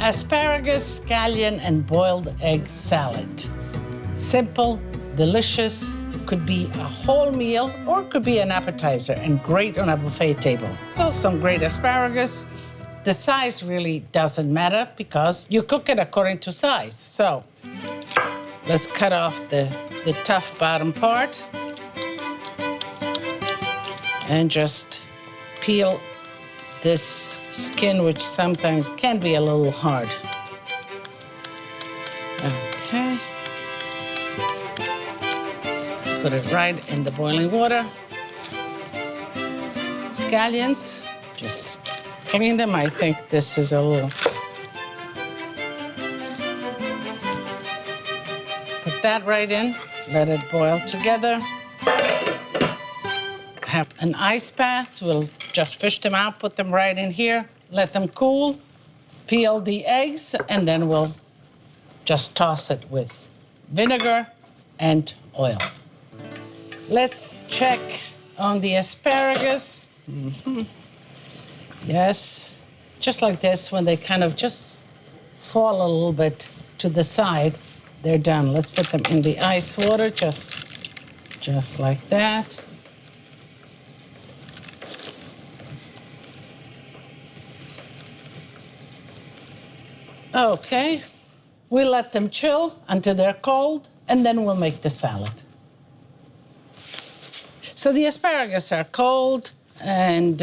Asparagus, scallion, and boiled egg salad. Simple, delicious, could be a whole meal or could be an appetizer and great on a buffet table. So some great asparagus. The size really doesn't matter because you cook it according to size. So let's cut off the tough bottom part and just peel this skin, which sometimes can be a little hard. Okay. Let's put it right in the boiling water. Scallions, just clean them. I think this is a little. Put that right in, let it boil together. Have an ice bath. We'll just fish them out, put them right in here, let them cool, peel the eggs, and then we'll just toss it with vinegar and oil. Let's check on the asparagus. Yes, just like this, when they kind of just fall a little bit to the side, they're done. Let's put them in the ice water, just like that. Okay, we'll let them chill until they're cold, and then we'll make the salad. So the asparagus are cold and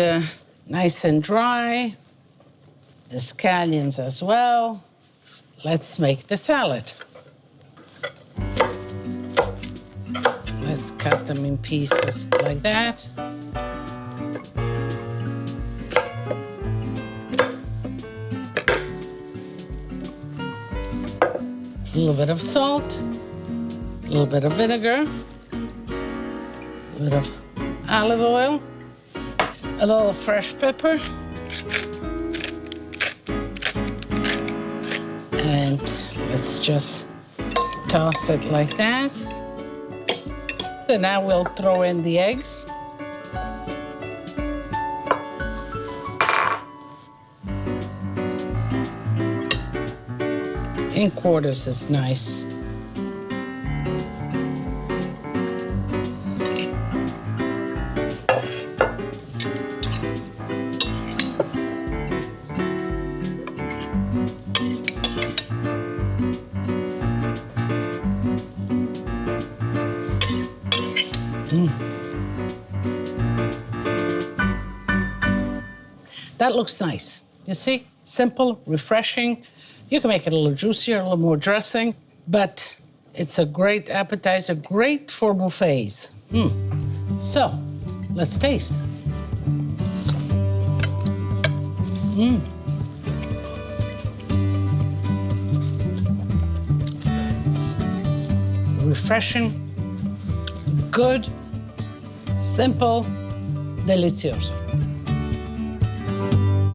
nice and dry. The scallions as well. Let's make the salad. Let's cut them in pieces like that. A little bit of salt, a little bit of vinegar, a bit of olive oil, a little fresh pepper, and let's just toss it like that. And now we'll throw in the eggs. In quarters is nice. That looks nice. You see? Simple, refreshing. You can make it a little juicier, a little more dressing, but it's a great appetizer, great for buffets. So, let's taste. Refreshing, good, simple, delicioso.